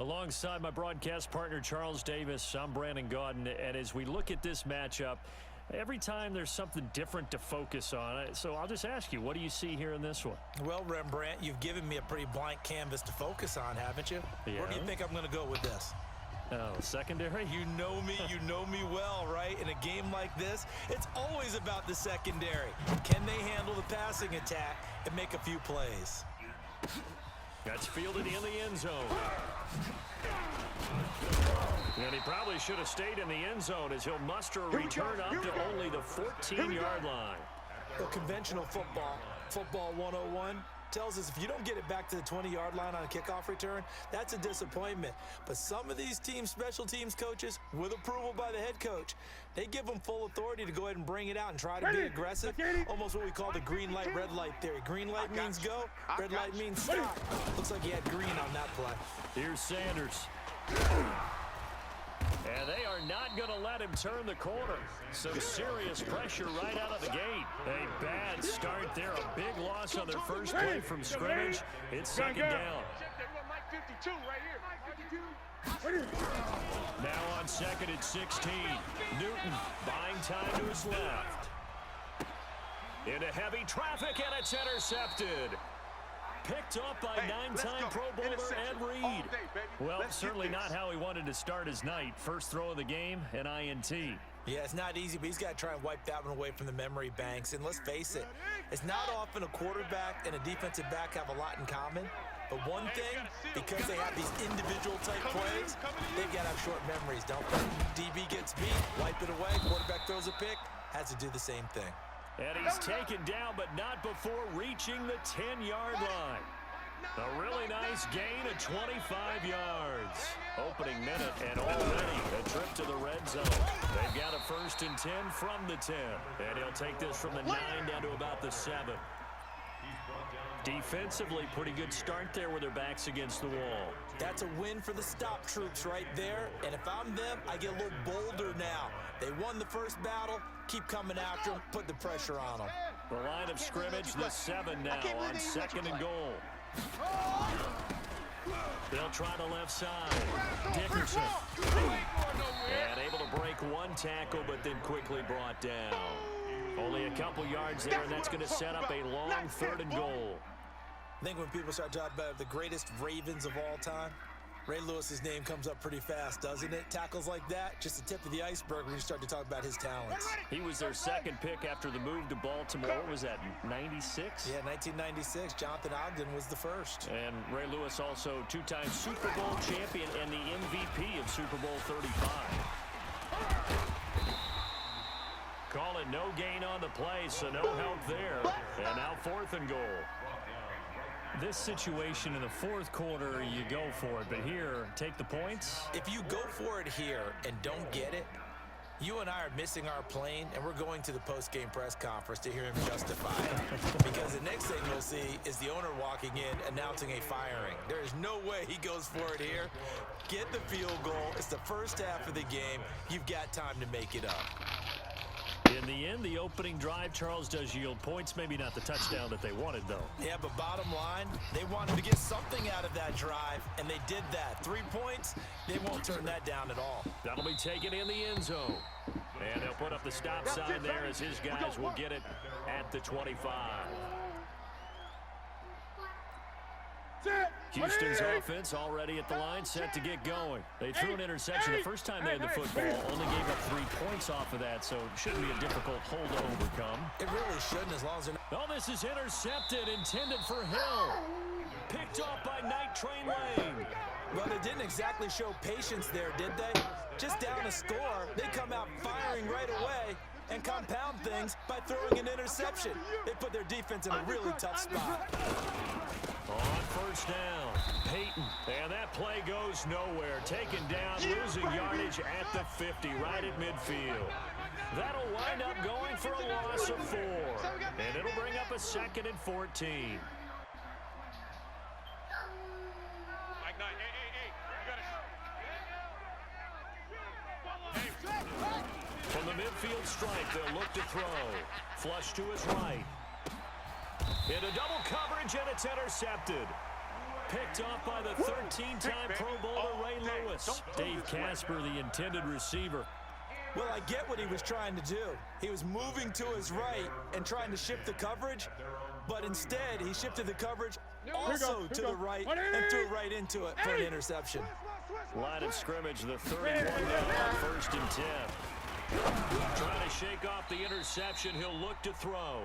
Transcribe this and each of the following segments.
Alongside my broadcast partner, Charles Davis, I'm Brandon Gaudin, and as we look at this matchup, every time there's something different to focus on. So I'll just ask you, what do you see here in this one? Well, Rembrandt, you've given me a pretty blank canvas to focus on, haven't you? Yeah. Where do you think I'm going to go with this? Oh, secondary? You know me well, right? In a game like this, it's always about the secondary. Can they handle the passing attack and make a few plays? That's fielded in the end zone. And he probably should have stayed in the end zone as he'll muster a return up to only the 14-yard line. The conventional football 101, tells us if you don't get it back to the 20-yard line on a kickoff return, that's a disappointment. But some of these teams, special teams coaches, with approval by the head coach, they give them full authority to go ahead and bring it out and try to be aggressive. Almost what we call the green light, red light theory. Green light means go, red light means stop. Looks like he had green on that play. Here's Sanders. And they are not going to let him turn the corner. Some serious pressure right out of the gate. A bad start there. A big loss on their first play from scrimmage. It's second down. Now on second and 16. Newton buying time to his left. Into heavy traffic, and it's intercepted. Picked up by nine-time Pro Bowler Ed Reed. Well, certainly not how he wanted to start his night. First throw of the game, an INT. Yeah, it's not easy, but he's got to try and wipe that one away from the memory banks. And let's face it, it's not often a quarterback and a defensive back have a lot in common. But one thing, because they have these individual type plays, they've got to have short memories, don't they? DB gets beat, wipe it away, quarterback throws a pick, has to do the same thing. And he's taken down, but not before reaching the 10-yard line. A really nice gain of 25 yards. Opening minute, and already a trip to the red zone. They've got a 1st and 10 from the 10. And he'll take this from the 9 down to about the 7. Defensively, pretty good start there with their backs against the wall. That's a win for the stop troops right there. And if I'm them, I get a little bolder now. They won the first battle. Keep coming after them. Put the pressure on them. The line of scrimmage, the 7 now on 2nd and goal. They'll try the left side. Dickerson. And able to break one tackle, but then quickly brought down. Only a couple yards there, and that's going to set up a long 3rd and goal. I think when people start talking about the greatest Ravens of all time, Ray Lewis's name comes up pretty fast, doesn't it? Tackles like that, just the tip of the iceberg when you start to talk about his talents. He was their 2nd pick after the move to Baltimore. What was that, 96? Yeah, 1996. Jonathan Ogden was the first. And Ray Lewis also 2-time Super Bowl champion and the MVP of Super Bowl 35. Call it no gain on the play, so no help there. And now 4th and goal. This situation in the 4th quarter, you go for it. But here, take the points. If you go for it here and don't get it, you and I are missing our plane, and we're going to the post-game press conference to hear him justify it. Because the next thing you'll see is the owner walking in announcing a firing. There is no way he goes for it here. Get the field goal. It's the first half of the game. You've got time to make it up. In the end, the opening drive, Charles, does yield points. Maybe not the touchdown that they wanted, though. Yeah, but bottom line, they wanted to get something out of that drive, and they did that. 3 points, they won't turn that down at all. That'll be taken in the end zone. And they'll put up the stop sign there as his guys will get it at the 25. Houston's offense already at the line, set to get going. They threw an interception the first time they had the football, only gave up 3 points off of that, so it shouldn't be a difficult hold to overcome. It really shouldn't, as long as they're not. Oh, this is intercepted, intended for Hill. Picked off by Night Train Lane. Well, they didn't exactly show patience there, did they? Just down a score, they come out firing right away and compound things by throwing an interception. They put their defense in a really tough spot. On 1st down, Peyton, and that play goes nowhere. Taken down, losing yardage at the 50, right at midfield. That'll wind up going for a loss of 4, and it'll bring up a 2nd and 14. From the midfield stripe, they'll look to throw. Flush to his right. Into double coverage, and it's intercepted. picked off by the 13-time Pro Bowler Ray Lewis. Dave Casper, the intended receiver. Well, I get what he was trying to do. He was moving to his right and trying to shift the coverage, but instead he shifted the coverage also to the right and threw right into it for an interception. Line of scrimmage, the 31 now on 1st and 10. Trying to shake off the interception, he'll look to throw.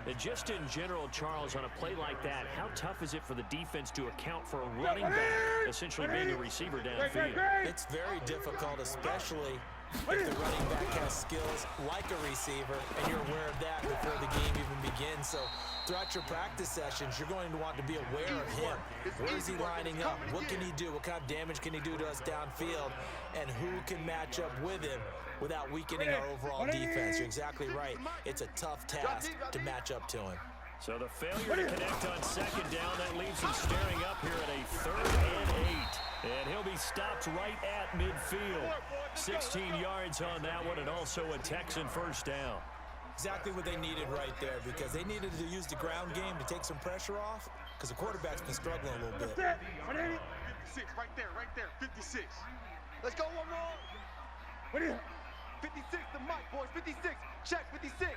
And just in general, Charles, on a play like that, how tough is it for the defense to account for a running back essentially being a receiver downfield? It's very difficult, especially if the running back has skills like a receiver, and you're aware of that before the game even begins. So throughout your practice sessions, you're going to want to be aware of him. Where is he lining up? What can he do? What kind of damage can he do to us downfield? And who can match up with him without weakening our overall defense? You're exactly right. It's a tough task to match up to him. So the failure to connect on 2nd down, that leaves him staring up here at a 3rd and 8. And he'll be stopped right at midfield. 16 yards on that one, and also a Texan 1st down. Exactly what they needed right there, because they needed to use the ground game to take some pressure off, because the quarterback's been struggling a little bit. 56, right there, 56. Let's go one more. What is it? 56, the mic, boys, 56. Check, 56.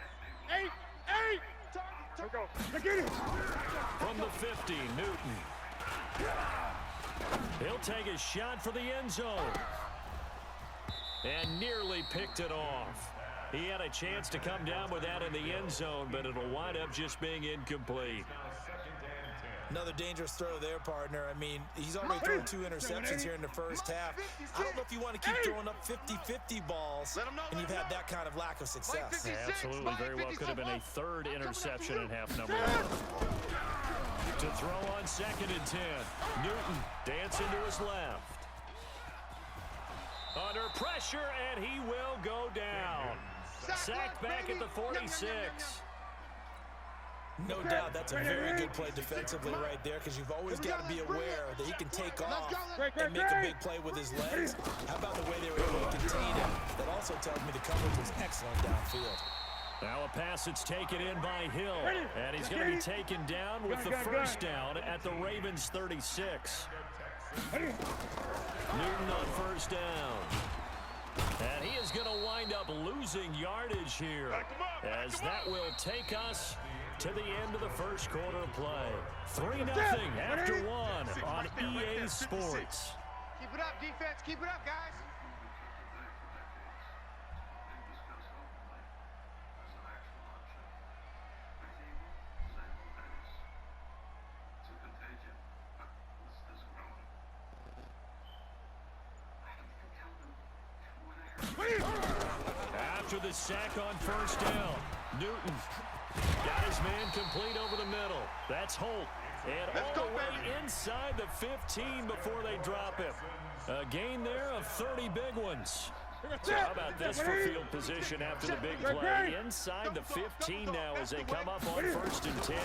8. Let's go. Get it. From the 50, Newton. He'll take a shot for the end zone. And nearly picked it off. He had a chance to come down with that in the end zone, but it'll wind up just being incomplete. Another dangerous throw there, partner. I mean, he's already thrown 2 interceptions here in the first half. I don't know if you want to keep throwing up 50-50 balls, and you've had that kind of lack of success. Yeah, absolutely. Very well could have been a 3rd interception in half number 1. To throw on 2nd and 10. Newton dancing to his left. Under pressure, and he will go down. Sacked back at the 46. No doubt, that's a very good play defensively right there, because you've always got to be aware that he can take off and make a big play with his legs. How about the way they were able to contain him? That also tells me the coverage was excellent downfield. Now a pass that's taken in by Hill, and he's going to be taken down with the 1st down at the Ravens 36. Newton on 1st down. And he is going to wind up losing yardage here, as that will take us to the end of the 1st quarter of play. 3-0 after 1 on EA Sports. Keep it up, defense. Keep it up, guys. After the sack on 1st down, Newton got his man complete over the middle. That's Holt. And all the way inside the 15 before they drop him. A gain there of 30 big ones. So how about this for field position after the big play? Inside the 15 now as they come up on 1st and 10.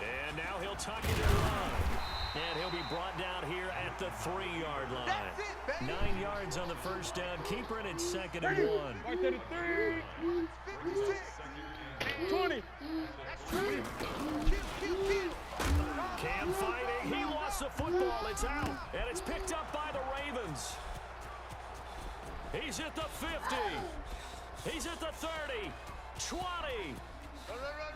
And now he'll tuck it and run. And he'll be brought down here at the 3-yard line. 9 yards on the 1st down. Keeper in at 2nd and 1. 20. Cam fighting. He lost the football. It's out. And it's picked up by the Ravens. He's at the 50. He's at the 30. 20.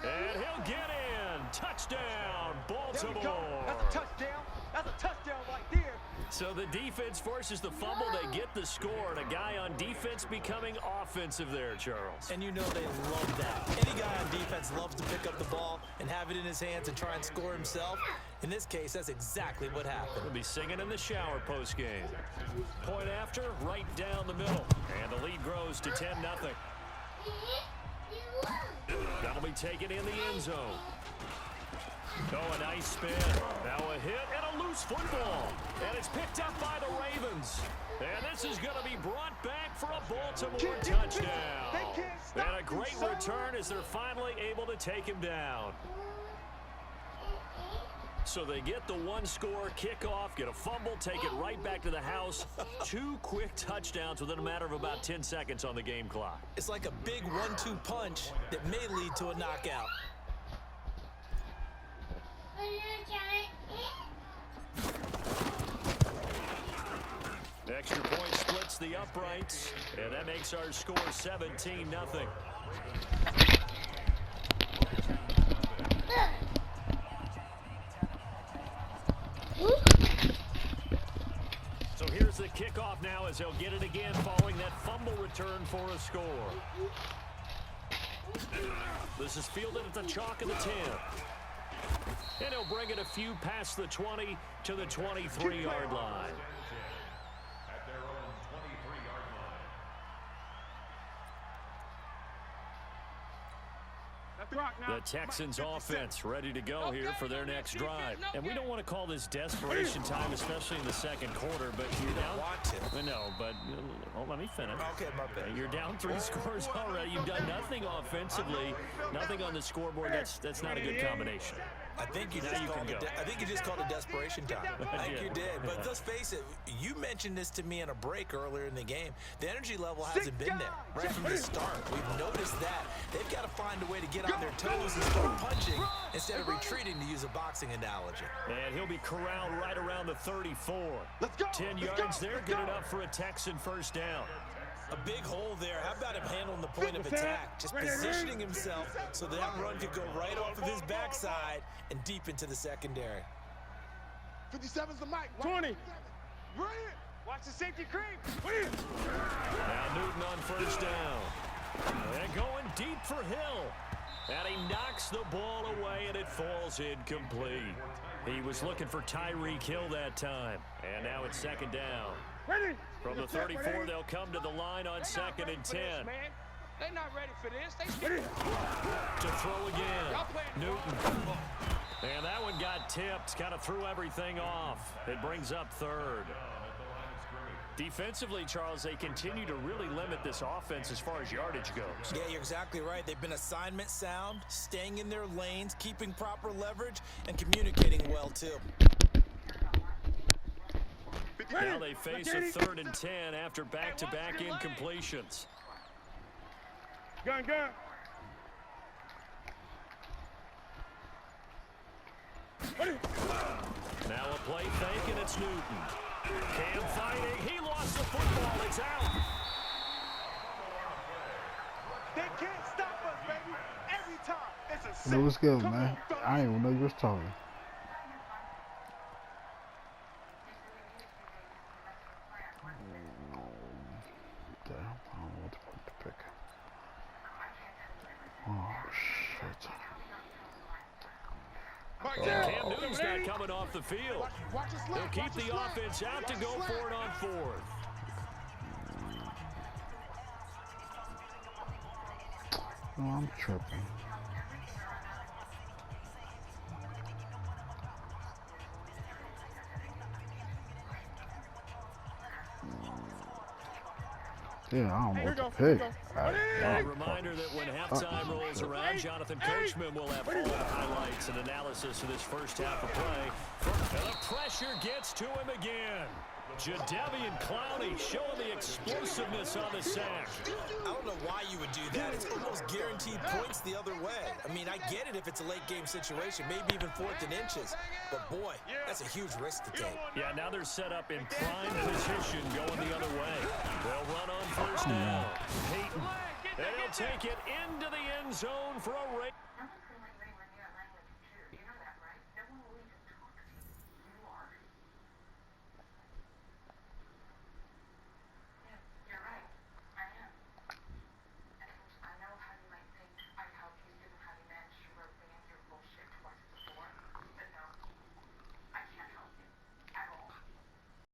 And he'll get in. Touchdown, Baltimore. That's a touchdown. That's a touchdown right there. So the defense forces the fumble. They get the score. And a guy on defense becoming offensive there, Charles. And you know they love that. Any guy on defense loves to pick up the ball and have it in his hands and try and score himself. In this case, that's exactly what happened. He'll be singing in the shower post-game. Point after, right down the middle. And the lead grows to 10-0. That'll be taken in the end zone. Oh, a nice spin. Now a hit and a loose football. And it's picked up by the Ravens. And this is going to be brought back for a Baltimore touchdown. And a great return as they're finally able to take him down. So they get the 1-score kickoff, get a fumble, take it right back to the house. 2 quick touchdowns within a matter of about 10 seconds on the game clock. It's like a big 1-2 punch that may lead to a knockout. Extra point splits the uprights, and that makes our score 17-0. So here's the kickoff now as they'll get it again following that fumble return for a score. This is fielded at the chalk of the 10. And he'll bring it a few past the 20 to the 23-yard line. The Texans offense ready to go here for their next drive. And we don't want to call this desperation time, especially in the second quarter, but you're down. Want to. No, but let me finish. Okay, my bad. You're down 3 scores already. You've done nothing offensively, nothing on the scoreboard. That's not a good combination. I think you just called it desperation time. I think you did. But let's face it, you mentioned this to me in a break earlier in the game. The energy level hasn't been there right from the start. We've noticed that. They've got to find a way to get on their toes and start punching instead of retreating, to use a boxing analogy. And he'll be corralled right around the 34. 10 yards there, good enough for a Texan first down. A big hole there. How about him handling the point of attack? Just positioning himself so that run could go right off of his backside and deep into the secondary. 57's the mic. 20. Watch the safety creep. Now Newton on first down. And going deep for Hill. And he knocks the ball away, and it falls incomplete. He was looking for Tyreek Hill that time. And now it's second down. From the 34, they'll come to the line on 2nd and 10. They're not ready for this. To throw again. Newton. And that one got tipped. Kind of threw everything off. It brings up 3rd. Defensively, Charles, they continue to really limit this offense as far as yardage goes. Yeah, you're exactly right. They've been assignment sound, staying in their lanes, keeping proper leverage, and communicating well, too. Now they face a 3rd and 10 after back-to-back incompletions. Gun. Now a play fake, and it's Newton. Cam fighting. He lost the football. It's out. They can't stop us, baby. Every time. It's a Yo, what's good, man? I didn't even know you was talking. I don't know what the fuck to pick. Oh, shit. Cam Newton's not coming off the field. They'll keep the offense out to go for it on 4th. Oh, I'm tripping. Yeah, I don't know what to pick. A reminder that when halftime rolls around, Jonathan Coachman will have all the highlights and analysis of this first half of play. And the pressure gets to him again. Jadeveon Clowney showing the explosiveness on the sack. I don't know why you would do that. It's almost guaranteed points the other way. I mean, I get it if it's a late game situation, maybe even 4th and inches. But boy, that's a huge risk to take. Yeah, now they're set up in prime position going the other way. They'll run on first down. Peyton. And he'll take it into the end zone for a race.